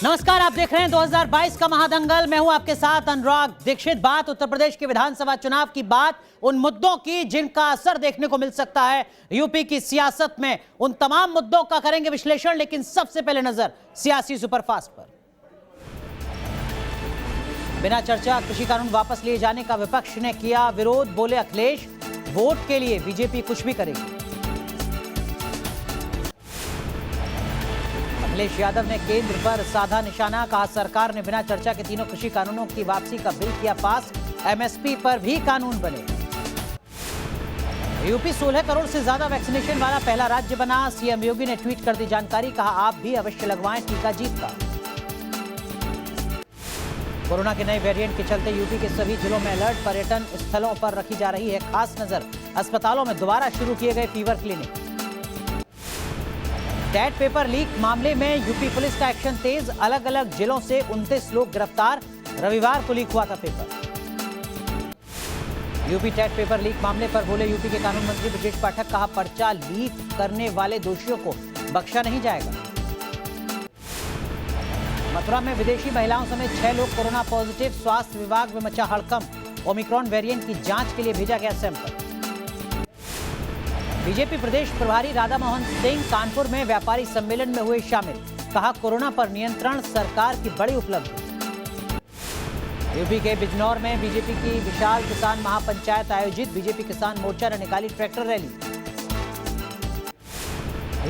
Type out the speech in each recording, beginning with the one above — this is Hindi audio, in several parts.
नमस्कार, आप देख रहे हैं 2022 का महादंगल। मैं हूं आपके साथ अनुराग दीक्षित। बात उत्तर प्रदेश के विधानसभा चुनाव की, बात उन मुद्दों की जिनका असर देखने को मिल सकता है यूपी की सियासत में। उन तमाम मुद्दों का करेंगे विश्लेषण, लेकिन सबसे पहले नजर सियासी सुपरफास्ट पर। बिना चर्चा कृषि कानून वापस लिए जाने का विपक्ष ने किया विरोध। बोले अखिलेश, वोट के लिए बीजेपी कुछ भी करेगी। अखिलेश यादव ने केंद्र पर साधा निशाना, कहा सरकार ने बिना चर्चा के तीनों कृषि कानूनों की वापसी का बिल किया पास, एमएसपी पर भी कानून बने। यूपी 16 करोड़ से ज्यादा वैक्सीनेशन वाला पहला राज्य बना, सीएम योगी ने ट्वीट कर दी जानकारी, कहा आप भी अवश्य लगवाएं टीका जीत का। कोरोना के नए वेरिएंट के चलते यूपी के सभी जिलों में अलर्ट, पर्यटन स्थलों पर रखी जा रही है खास नजर। अस्पतालों में दोबारा शुरू किए गए fever clinic. TET paper leak मामले में यूपी पुलिस का एक्शन तेज, अलग अलग जिलों से 29 लोग गिरफ्तार। रविवार को लीक हुआ था paper. UP TET paper leak मामले पर बोले यूपी के कानून मंत्री ब्रजेश पाठक, कहा पर्चा लीक करने वाले दोषियों को बख्शा नहीं जाएगा। मथुरा में विदेशी महिलाओं समेत 6 लोग कोरोना पॉजिटिव, स्वास्थ्य विभाग में मचा हड़कंप। ओमिक्रॉन वेरिएंट की जांच के लिए भेजा गया सैंपल। बीजेपी प्रदेश प्रभारी राधा मोहन सिंह कानपुर में व्यापारी सम्मेलन में हुए शामिल, कहा कोरोना पर नियंत्रण सरकार की बड़ी उपलब्धि। यूपी के बिजनौर में बीजेपी की विशाल किसान महापंचायत आयोजित, बीजेपी किसान मोर्चा ने निकाली ट्रैक्टर रैली।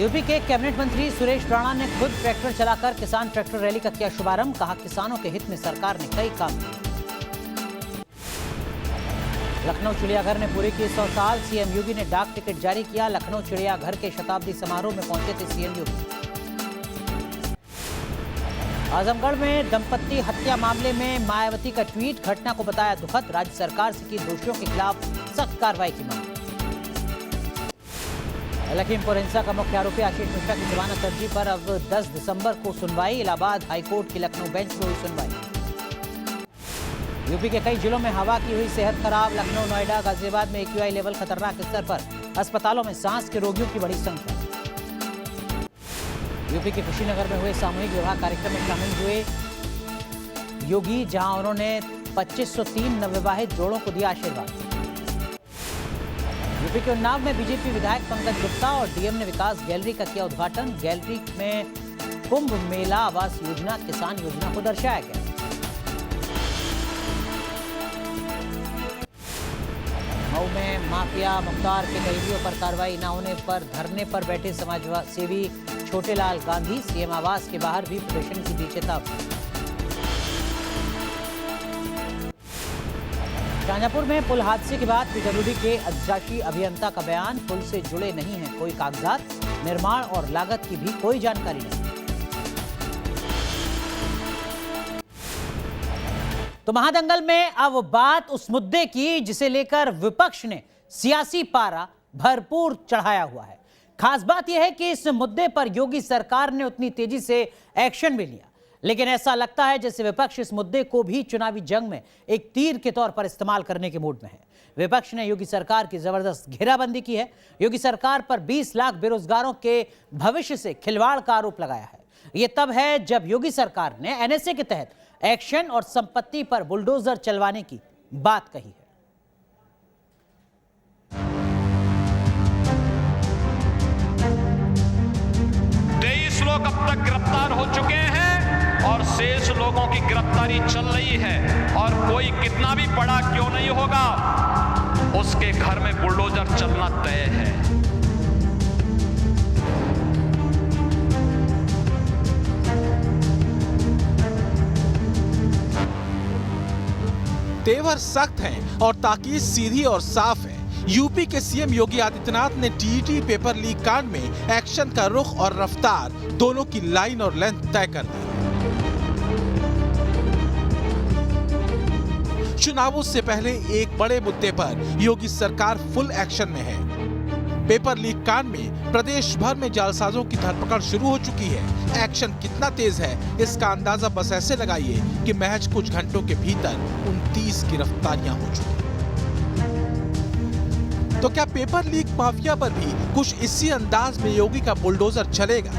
यूपी के कैबिनेट मंत्री सुरेश राणा ने खुद ट्रैक्टर चलाकर किसान ट्रैक्टर रैली का किया शुभारंभ, कहा किसानों के हित में सरकार ने कई काम किए। लखनऊ चिड़ियाघर ने पूरे किए 100 साल, सीएम योगी ने डाक टिकट जारी किया। लखनऊ चिड़ियाघर के शताब्दी समारोह में पहुंचे थे सीएम योगी। आजमगढ़ में दंपत्ति हत्या मामले में मायावती का ट्वीट, घटना को बताया दुखद, राज्य सरकार से की दोषियों के खिलाफ सख्त कार्रवाई की मांग। लखीमपुर हिंसा का मुख्य आरोपी आशीष मिश्रा की जमानत अर्जी पर अब 10 दिसंबर को सुनवाई। इलाहाबाद हाईकोर्ट की लखनऊ बेंच में हुई सुनवाई। यूपी के कई जिलों में हवा की हुई सेहत खराब, लखनऊ, नोएडा, गाजियाबाद में एक्यूआई लेवल खतरनाक स्तर पर, अस्पतालों में सांस के रोगियों की बड़ी संख्या। यूपी के कुशीनगर में हुए सामूहिक विवाह कार्यक्रम में शामिल हुए योगी, जहां उन्होंने 2503 नवविवाहित जोड़ों को दिया आशीर्वाद। यूपी के उन्नाव में बीजेपी विधायक पंकज गुप्ता और डीएम ने विकास गैलरी का किया उद्घाटन। गैलरी में कुंभ मेला आवास योजना, किसान योजना को दर्शाया गया। मऊ में माफिया मुख्तार के करीबियों पर कार्रवाई न होने पर धरने पर बैठे समाजसेवी छोटेलाल गांधी, सीएम आवास के बाहर भी प्रदर्शन की दी चेतावनी। शाहजहांपुर में पुल हादसे के बाद पीडब्ल्यूडी के अधिशासी अभियंता का बयान, पुल से जुड़े नहीं हैं कोई कागजात, निर्माण और लागत की भी कोई जानकारी नहीं। तो महादंगल में अब बात उस मुद्दे की जिसे लेकर विपक्ष ने सियासी पारा भरपूर चढ़ाया हुआ है। खास बात यह है कि इस मुद्दे पर योगी सरकार ने उतनी तेजी से एक्शन भी लिया, लेकिन ऐसा लगता है जैसे विपक्ष इस मुद्दे को भी चुनावी जंग में एक तीर के तौर पर इस्तेमाल करने के मूड में है। विपक्ष ने योगी सरकार की जबरदस्त घेराबंदी की है। योगी सरकार पर 20 लाख बेरोजगारों के भविष्य से खिलवाड़ का आरोप लगाया है। यह तब है जब योगी सरकार ने एनएसए के तहत एक्शन और संपत्ति पर बुलडोजर चलवाने की बात कही है। 23 लोग अब तक गिरफ्तार हो चुके हैं और शेष लोगों की गिरफ्तारी चल रही है, और कोई कितना भी बड़ा क्यों नहीं होगा, उसके घर में बुलडोजर चलना तय है। तेवर सख्त हैं और ताकीद सीधी और साफ है। यूपी के सीएम योगी आदित्यनाथ ने टीईटी पेपर लीक कांड में एक्शन का रुख और रफ्तार दोनों की लाइन और लेंथ तय कर दी। चुनावों से पहले एक बड़े मुद्दे पर योगी सरकार फुल एक्शन में है। पेपर लीक कांड में प्रदेश भर में जालसाजों की धरपकड़ शुरू हो चुकी है। एक्शन कितना तेज है इसका अंदाजा बस ऐसे लगाइए कि महज कुछ घंटों के भीतर 29 गिरफ्तारियां हो चुकी। तो क्या पेपर लीक माफिया पर भी कुछ इसी अंदाज में योगी का बुलडोजर चलेगा?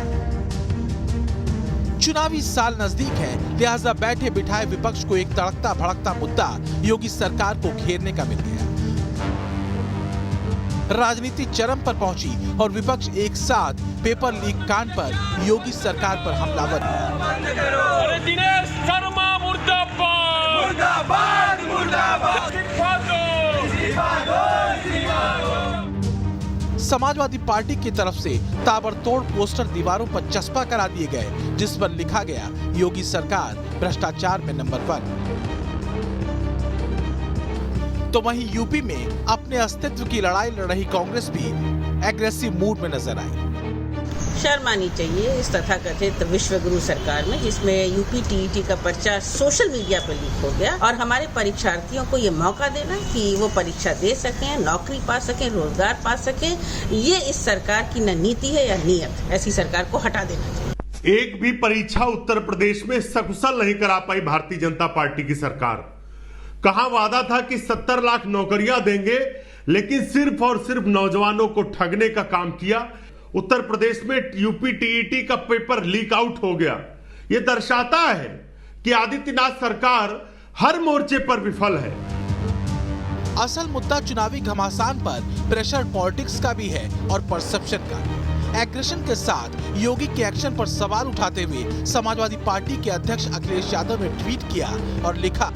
चुनावी साल नजदीक है, लिहाजा बैठे बिठाए विपक्ष को एक तड़कता भड़कता मुद्दा योगी सरकार को घेरने का मिल गया। राजनीति चरम पर पहुंची और विपक्ष एक साथ पेपर लीक कांड पर योगी सरकार पर हमलावर हुआ। अरे दिनेश शर्मा मुर्दाबाद मुर्दाबाद मुर्दाबाद। समाजवादी पार्टी की तरफ से ताबड़तोड़ पोस्टर दीवारों पर चस्पा करा दिए गए, जिस पर लिखा गया योगी सरकार भ्रष्टाचार में नंबर 1। तो वहीं यूपी में अपने अस्तित्व की लड़ाई लड़ रही कांग्रेस भी एग्रेसिव मूड में नजर आई। शर्म आनी चाहिए इस तथाकथित विश्वगुरु सरकार में, जिसमें यूपी टीईटी का पर्चा सोशल मीडिया पर लीक हो गया और हमारे परीक्षार्थियों को ये मौका देना कि वो परीक्षा दे सकें, नौकरी पा सकें, रोजगार पा सकें, ये इस सरकार की न नीति है या नीयत। ऐसी सरकार को हटा देना चाहिए। एक भी परीक्षा उत्तर प्रदेश में सकुशल नहीं करा पाई भारतीय जनता पार्टी की सरकार। कहां वादा था कि 70 लाख नौकरियां देंगे, लेकिन सिर्फ और सिर्फ नौजवानों को ठगने का काम किया। उत्तर प्रदेश में यूपी टीईटी का पेपर लीक आउट हो गया। यह दर्शाता है कि आदित्यनाथ सरकार हर मोर्चे पर विफल है। असल मुद्दा चुनावी घमासान पर प्रेशर पॉलिटिक्स का भी है और परसेप्शन का भी। एग्रेशन के साथ योगी के एक्शन पर सवाल उठाते हुए समाजवादी पार्टी के अध्यक्ष अखिलेश यादव ने ट्वीट किया और लिखा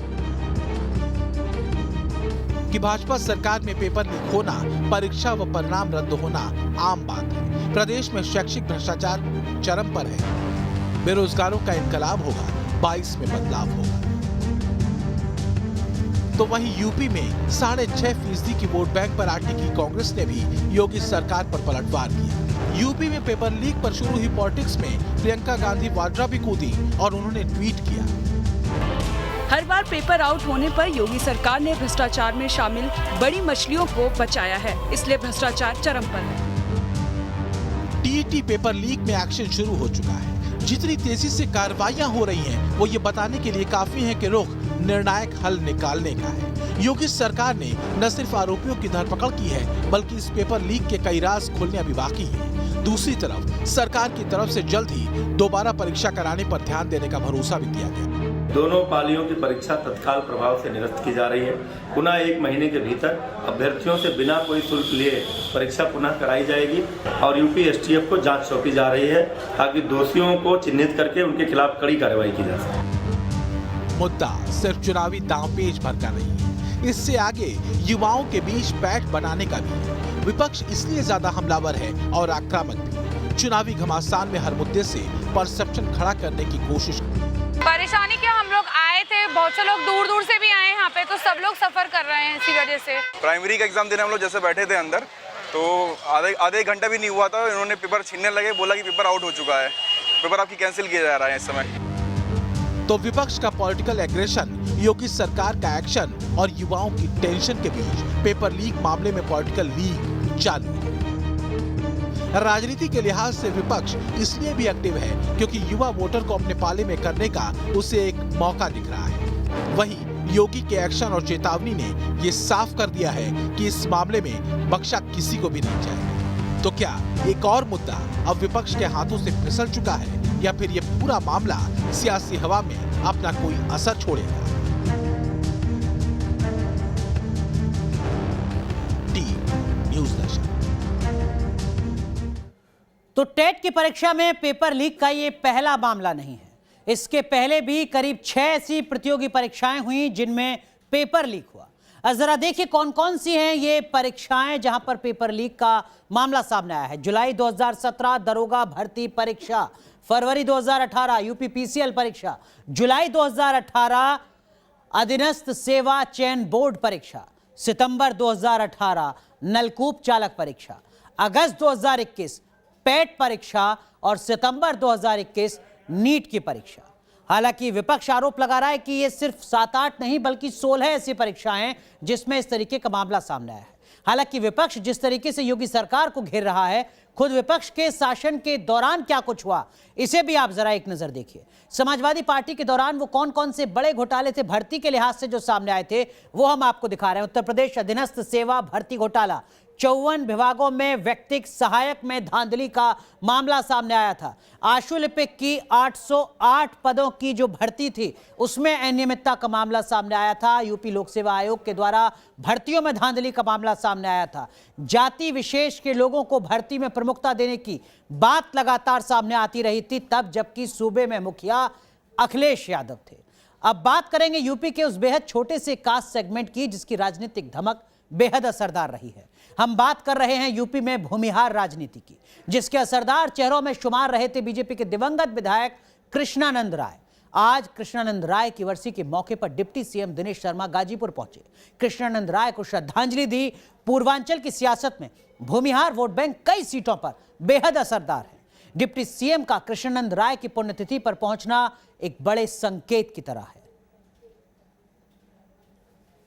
कि भाजपा सरकार में पेपर लीक होना, परीक्षा व परिणाम रद्द होना आम बात है। प्रदेश में शैक्षिक भ्रष्टाचार चरम पर है। बेरोजगारों का इनकलाब होगा, 22 में बदलाव होगा। तो वहीं यूपी में 6.5% की वोट बैंक पर अटी की कांग्रेस ने भी योगी सरकार पर पलटवार किया। यूपी में पेपर लीक पर शुरू हुई पॉलिटिक्स में प्रियंका गांधी वाड्रा भी कूदी और उन्होंने ट्वीट किया, हर बार पेपर आउट होने पर योगी सरकार ने भ्रष्टाचार में शामिल बड़ी मछलियों को बचाया है, इसलिए भ्रष्टाचार चरम पर है। टीईटी पेपर लीक में एक्शन शुरू हो चुका है। जितनी तेजी से कार्रवाइयां हो रही हैं, वो ये बताने के लिए काफी है कि रुख निर्णायक हल निकालने का है। योगी सरकार ने न सिर्फ आरोपियों की धरपकड़ की है, बल्कि इस पेपर लीक के कई राज खोलने अभी बाकी है। दूसरी तरफ सरकार की तरफ से जल्द ही दोबारा परीक्षा कराने पर ध्यान देने का भरोसा भी दिया गया। दोनों पालियों की परीक्षा तत्काल प्रभाव से निरस्त की जा रही है। पुनः 1 महीने के भीतर अभ्यर्थियों से बिना कोई शुल्क लिए परीक्षा पुनः कराई जाएगी और यूपी एसटीएफ को जांच सौंपी जा रही है, ताकि दोषियों को चिन्हित करके उनके खिलाफ कड़ी कार्रवाई की जा सके। मुद्दा सिर्फ चुनावी दांवपेच भर का नहीं है, इससे आगे युवाओं के बीच पैठ बनाने का भी है। विपक्ष इसलिए ज्यादा हमलावर है और आक्रामक भी। चुनावी घमासान में हर मुद्दे से परसेप्शन खड़ा करने की कोशिश। परेशानी क्या, हम लोग आए थे, बहुत से लोग दूर दूर से भी आए यहाँ पे, तो सब लोग सफर कर रहे हैं इसी वजह से। प्राइमरी का एग्जाम देने हम लोग जैसे बैठे थे अंदर, तो आधे घंटा भी नहीं हुआ था, इन्होंने पेपर छीनने लगे, बोला कि पेपर आउट हो चुका है, पेपर आपकी कैंसिल किया जा रहा है इस समय। तो विपक्ष का पॉलिटिकल एग्रेशन, योगी सरकार का एक्शन और युवाओं की टेंशन के बीच पेपर लीक मामले में पॉलिटिकल लीग चालू है। राजनीति के लिहाज से विपक्ष इसलिए भी एक्टिव है क्योंकि युवा वोटर को अपने पाले में करने का उसे एक मौका दिख रहा है। वहीं योगी के एक्शन और चेतावनी ने ये साफ कर दिया है कि इस मामले में बख्शा किसी को भी नहीं जाएगा। तो क्या एक और मुद्दा अब विपक्ष के हाथों से फिसल चुका है या फिर ये पूरा मामला सियासी हवा में अपना कोई असर छोड़ेगा? टी न्यूज़ दर्शन। तो टेट की परीक्षा में पेपर लीक का ये पहला मामला नहीं है। इसके पहले भी करीब 6 ऐसी प्रतियोगी परीक्षाएं हुई जिनमें पेपर लीक हुआ। जरा देखिए कौन कौन सी हैं ये परीक्षाएं जहां पर पेपर लीक का मामला सामने आया है। जुलाई 2017 दरोगा भर्ती परीक्षा, फरवरी 2018 यूपी पीसीएल परीक्षा, जुलाई 2018 अधीनस्थ सेवा चयन बोर्ड परीक्षा, सितंबर 2018 नलकूप चालक परीक्षा, अगस्त 2021 पेट परीक्षा और सितंबर 2021 नीट की परीक्षा। हालांकि विपक्ष आरोप लगा रहा है कि ये सिर्फ 7-8 नहीं बल्कि 16 ऐसी परीक्षाएं जिसमें इस तरीके का मामला सामने आया है। हालांकि विपक्ष जिस तरीके से योगी सरकार को घेर रहा है, खुद विपक्ष के शासन के दौरान क्या कुछ हुआ, इसे भी आप जरा एक नजर देखिए। समाजवादी पार्टी के दौरान वो कौन कौन से बड़े घोटाले थे भर्ती के लिहाज से जो सामने आए थे, वो हम आपको दिखा रहे हैं। उत्तर प्रदेश अधीनस्थ सेवा भर्ती घोटाला, 54 विभागों में व्यक्तिक सहायक में धांधली का मामला सामने आया था। आशु लिपिक की 808 पदों की जो भर्ती थी, उसमें अनियमितता का मामला सामने आया था। यूपी लोक सेवा आयोग के द्वारा भर्तियों में धांधली का मामला सामने आया था। जाति विशेष के लोगों को भर्ती में प्रमुखता देने की बात लगातार सामने आती रही थी, तब जबकि सूबे में मुखिया अखिलेश यादव थे। अब बात करेंगे यूपी के उस बेहद छोटे से कास्ट सेगमेंट की जिसकी राजनीतिक धमक बेहद असरदार रही है। हम बात कर रहे हैं यूपी में भूमिहार राजनीति की, जिसके असरदार चेहरों में शुमार रहे थे बीजेपी के दिवंगत विधायक कृष्णानंद राय। आज कृष्णानंद राय की वर्सी के मौके पर डिप्टी सीएम दिनेश शर्मा गाजीपुर पहुंचे, कृष्णानंद राय को श्रद्धांजलि दी। पूर्वांचल की सियासत में भूमिहार वोट बैंक कई सीटों पर बेहद असरदार है। डिप्टी सीएम का कृष्णानंद राय की पुण्यतिथि पर पहुंचना एक बड़े संकेत की तरह है।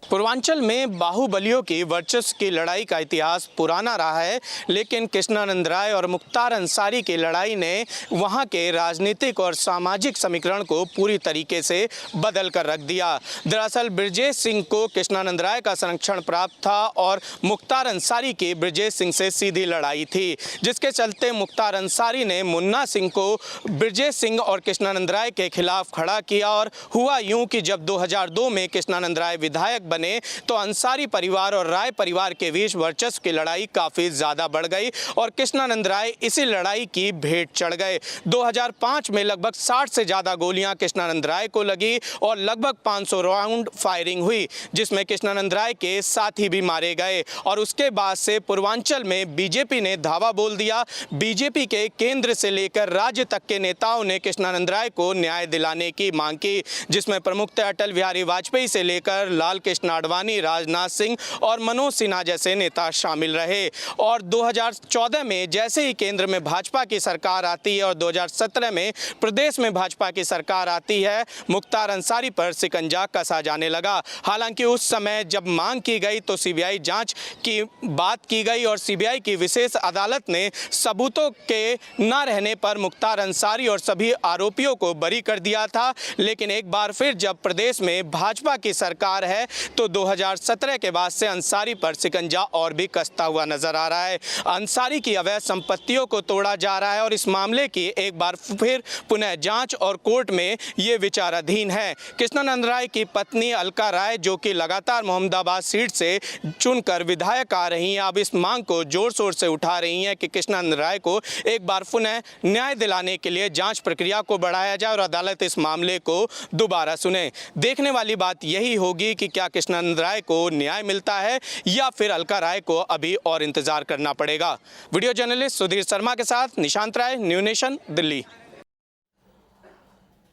पूर्वांचल में बाहुबलियों की वर्चस्व की लड़ाई का इतिहास पुराना रहा है, लेकिन कृष्णानंद राय और मुख्तार अंसारी की लड़ाई ने वहां के राजनीतिक और सामाजिक समीकरण को पूरी तरीके से बदल कर रख दिया। दरअसल ब्रजेश सिंह को कृष्णानंद राय का संरक्षण प्राप्त था और मुख्तार अंसारी की ब्रजेश सिंह से सीधी लड़ाई थी, जिसके चलते मुख्तार अंसारी ने मुन्ना सिंह को ब्रजेश सिंह और कृष्णानंद राय के खिलाफ खड़ा किया। और हुआ यूं कि जब 2002 में कृष्णानंद राय विधायक बने तो अंसारी परिवार और राय परिवार के बीच वर्चस्व की लड़ाई काफी ज्यादा बढ़ गई और कृष्णानंद राय इसी लड़ाई की भेंट चढ़ गए। 2005 में लगभग 60 से ज्यादा गोलियां कृष्णानंद राय को लगी और लगभग 500 राउंड फायरिंग हुई, जिसमें कृष्णानंद राय के साथी भी मारे गए। और उसके बाद से पूर्वांचल में बीजेपी ने धावा बोल दिया। बीजेपी के केंद्र से लेकर राज्य तक के नेताओं ने कृष्णानंद राय को न्याय दिलाने की मांग की, जिसमें प्रमुख थे अटल बिहारी वाजपेयी से लेकर लाल कृष्ण आडवाणी, राजनाथ सिंह और मनोज सिन्हा जैसे नेता शामिल रहे। और 2014 में जैसे ही केंद्र में भाजपा की सरकार आती है और 2017 में प्रदेश में भाजपा की सरकार आती है, मुख्तार अंसारी पर शिकंजा कसा जाने लगा। हालांकि उस समय जब मांग की गई तो सीबीआई जांच की बात की गई और सीबीआई की विशेष अदालत ने सबूतों के न रहने पर मुख्तार अंसारी और सभी आरोपियों को बरी कर दिया था। लेकिन एक बार फिर जब प्रदेश में भाजपा की सरकार है तो 2017 के बाद से अंसारी पर शिकंजा और भी कसता हुआ नजर आ रहा है। अंसारी की अवैध संपत्तियों को तोड़ा जा रहा है और इस मामले की एक बार फिर पुनः जांच और कोर्ट में ये विचाराधीन है। कृष्णानंद राय की पत्नी अलका राय, जो कि लगातार मोहम्मदाबाद सीट से चुनकर विधायक आ रही हैं, अब इस मांग को जोर शोर से उठा रही हैं कि कृष्णानंद राय को एक बार पुनः न्याय दिलाने के लिए जांच प्रक्रिया को बढ़ाया जाए और अदालत इस मामले को दोबारा सुने। देखने वाली बात यही होगी कि क्या कृष्णानंद राय को न्याय मिलता है या फिर अलका राय को अभी और इंतजार करना पड़ेगा। वीडियो जर्नलिस्ट सुधीर शर्मा के साथ निशांत राय, न्यू नेशन, दिल्ली।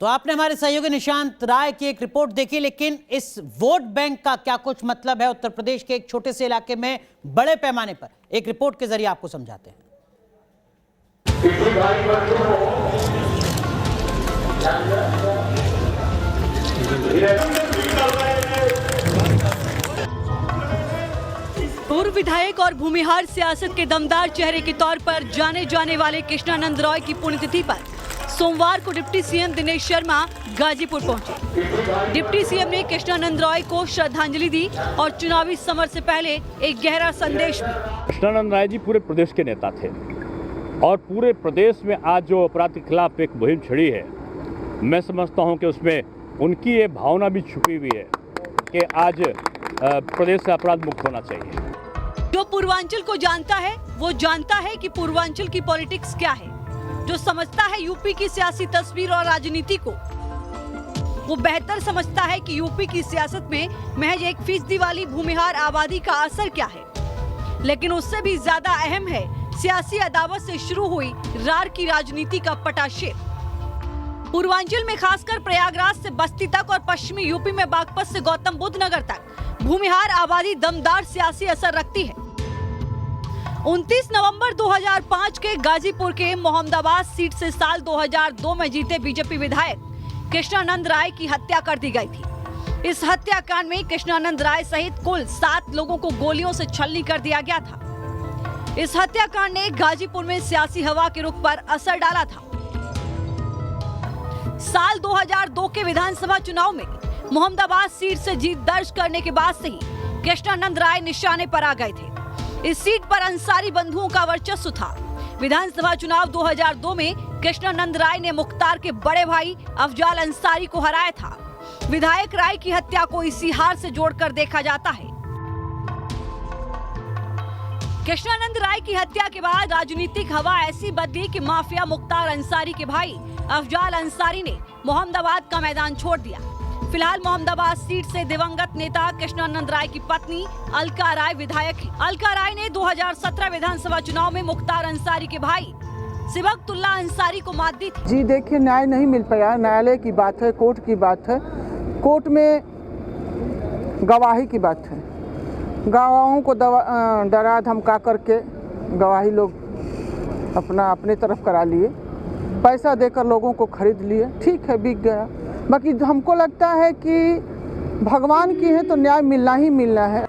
तो आपने हमारे सहयोगी निशांत राय की एक रिपोर्ट देखी, लेकिन इस वोट बैंक का क्या कुछ मतलब है उत्तर प्रदेश के एक छोटे से इलाके में बड़े पैमाने पर, एक रिपोर्ट के जरिए आपको समझाते हैं। पूर्व विधायक और भूमिहार सियासत के दमदार चेहरे के तौर पर जाने जाने वाले कृष्णानंद राय की पुण्यतिथि पर सोमवार को डिप्टी सीएम दिनेश शर्मा गाजीपुर पहुंचे। डिप्टी सीएम ने कृष्णानंद राय को श्रद्धांजलि दी और चुनावी समर से पहले एक गहरा संदेश भी। कृष्णानंद राय जी पूरे प्रदेश के नेता थे और पूरे प्रदेश में आज जो अपराध के खिलाफ एक मुहिम छिड़ी है, मैं समझता हूं कि उसमें उनकी ये भावना भी छुपी हुई है कि आज प्रदेश से अपराध मुक्त होना चाहिए। जो पूर्वांचल को जानता है वो जानता है कि पूर्वांचल की पॉलिटिक्स क्या है। जो समझता है यूपी की सियासी तस्वीर और राजनीति को, वो बेहतर समझता है कि यूपी की सियासत में महज 1% वाली भूमिहार आबादी का असर क्या है। लेकिन उससे भी ज्यादा अहम है सियासी अदावत से शुरू हुई रार की राजनीति का पटाक्षेप। पूर्वांचल में खासकर प्रयागराज से बस्ती तक और पश्चिमी यूपी में बागपत से गौतम बुद्ध नगर तक भूमिहार आबादी दमदार सियासी असर रखती है। 29 नवंबर 2005 के गाजीपुर के मोहम्मदाबाद सीट से साल 2002 में जीते बीजेपी विधायक कृष्णानंद राय की हत्या कर दी गई थी। इस हत्याकांड में कृष्णानंद राय सहित कुल 7 लोगों को गोलियों से छलनी कर दिया गया था। इस हत्याकांड ने गाजीपुर में सियासी हवा के रुख पर असर डाला था। साल 2002 के विधानसभा चुनाव में मोहम्मदाबाद सीट से जीत दर्ज करने के बाद से ही कृष्णानंद राय निशाने पर आ गए थे। इस सीट पर अंसारी बंधुओं का वर्चस्व था। विधानसभा चुनाव 2002 में कृष्णानंद राय ने मुख्तार के बड़े भाई अफजाल अंसारी को हराया था। विधायक राय की हत्या को इसी हार से जोड़कर देखा जाता है। कृष्णानंद राय की हत्या के बाद राजनीतिक हवा ऐसी बदली कि माफिया मुख्तार अंसारी के भाई अफजाल अंसारी ने मोहम्मदाबाद का मैदान छोड़ दिया। फिलहाल मोहम्मदाबाद सीट से दिवंगत नेता कृष्णानंद राय की पत्नी अलका राय विधायक है। अलका राय ने 2017 विधानसभा चुनाव में मुख्तार अंसारी के भाई सिबकतुल्ला अंसारी को मात दी थी। जी देखिए, न्याय नहीं मिल पाया। न्यायालय की बात है, कोर्ट की बात है। कोर्ट में गवाही की बात है। गवाहों को डरा धमका करके गवाही लोग अपने तरफ करा लिए, पैसा देकर लोगों को खरीद लिए। ठीक है, बिक गया। बाकी हमको लगता है कि भगवान की है तो न्याय मिलना ही मिलना है।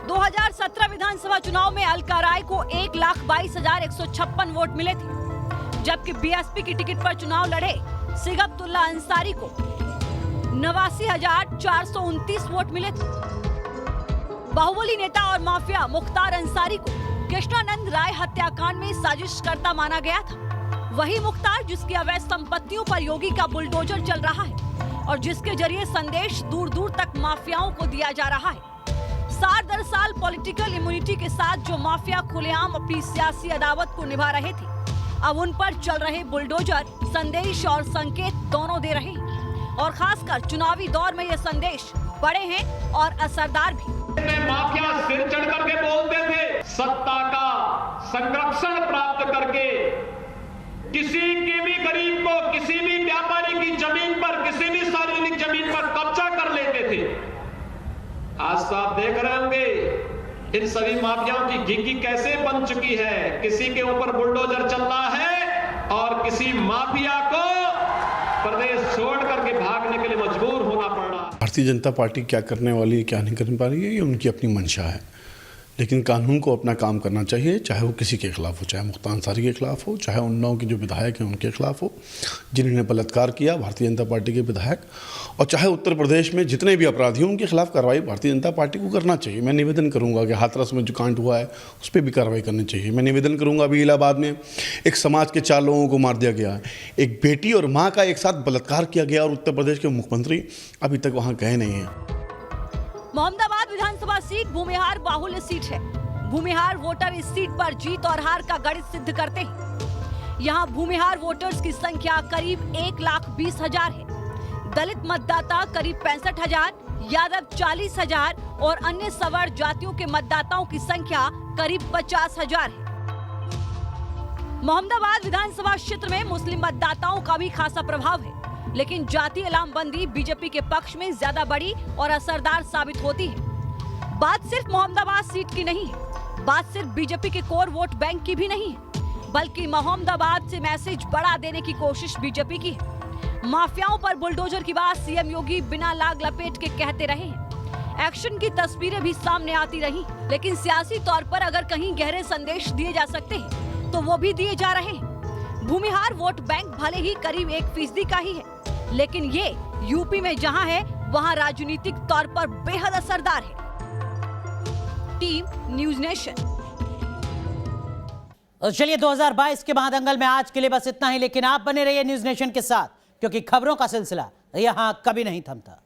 2017 विधानसभा चुनाव में अलका राय को 1,22,156 वोट मिले थे, जबकि बीएसपी की टिकट पर चुनाव लड़े सिबकतुल्ला अंसारी को 89,429 वोट मिले थे। बाहुबली नेता और माफिया मुख्तार अंसारी को कृष्णानंद राय हत्याकांड में साजिशकर्ता माना गया था। वही मुख्तार जिसकी अवैध संपत्तियों पर योगी का बुलडोजर चल रहा है और जिसके जरिए संदेश दूर दूर तक माफियाओं को दिया जा रहा है। साल दर साल पॉलिटिकल इम्यूनिटी के साथ जो माफिया खुलेआम अपनी सियासी अदावत को निभा रहे थे, अब उन पर चल रहे बुलडोजर संदेश और संकेत दोनों दे रहे हैं। और खासकर चुनावी दौर में ये संदेश बड़े हैं और असरदार भी। माफिया सिर चढ़ करके बोलते थे, सत्ता का संरक्षण प्राप्त करके किसी के भी गरीब को, किसी भी व्यापारी की जमीन पर, किसी भी सार्वजनिक जमीन पर कब्जा कर लेते थे। आज तो आप देख रहे होंगे इन सभी माफियाओं की घिघी कैसे बन चुकी है। किसी के ऊपर बुलडोजर चल रहा है और किसी माफिया को प्रदेश छोड़ करके भागने के लिए मजबूर होना पड़ रहा है। भारतीय जनता पार्टी क्या करने वाली है, क्या नहीं करने पा रही है, ये उनकी अपनी मंशा है। लेकिन कानून को अपना काम करना चाहिए, चाहे वो किसी के खिलाफ हो, चाहे मुख्तार अंसारी के खिलाफ हो, चाहे उन्नाव के जो विधायक हैं उनके खिलाफ हो, जिन्होंने बलात्कार किया भारतीय जनता पार्टी के विधायक, और चाहे उत्तर प्रदेश में जितने भी अपराधी हों उनके खिलाफ कार्रवाई भारतीय जनता पार्टी को करना चाहिए। मैं निवेदन करूंगा कि हाथरस में जो कांड हुआ है उस पर भी कार्रवाई करनी चाहिए। मैं निवेदन करूंगा अभी इलाहाबाद में एक समाज के 4 लोगों को मार दिया गया है, एक बेटी और माँ का एक साथ बलात्कार किया गया और उत्तर प्रदेश के मुख्यमंत्री अभी तक वहाँ गए नहीं हैं। मोहम्मदाबाद विधानसभा सीट भूमिहार बाहुल्य सीट है। भूमिहार वोटर इस सीट पर जीत और हार का गणित सिद्ध करते हैं। यहाँ भूमिहार वोटर्स की संख्या करीब 1,20,000 है। दलित मतदाता करीब 65,000, यादव 40,000 और अन्य सवर्ण जातियों के मतदाताओं की संख्या करीब 50,000 है। मोहम्मदाबाद विधानसभा क्षेत्र में मुस्लिम मतदाताओं का भी खासा प्रभाव है, लेकिन जातीय लामबंदी बीजेपी के पक्ष में ज्यादा बड़ी और असरदार साबित होती है। बात सिर्फ मोहम्मदाबाद सीट की नहीं है, बात सिर्फ बीजेपी के कोर वोट बैंक की भी नहीं है, बल्कि मोहम्मदाबाद से मैसेज बढ़ा देने की कोशिश बीजेपी की है। माफियाओं पर बुलडोजर की बात सीएम योगी बिना लाग लपेट के कहते रहे हैं। एक्शन की तस्वीरें भी सामने आती रही, लेकिन सियासी तौर पर अगर कहीं गहरे संदेश दिए जा सकते हैं तो वो भी दिए जा रहे हैं। भूमिहार वोट बैंक भले ही करीब 1% का ही है, लेकिन ये यूपी में जहां है वहां राजनीतिक तौर पर बेहद असरदार है। Team news nation. चलिए 2022 के महादंगल में आज के लिए बस इतना ही, लेकिन आप बने रहिए न्यूज नेशन के साथ, क्योंकि खबरों का सिलसिला यहां कभी नहीं थमता।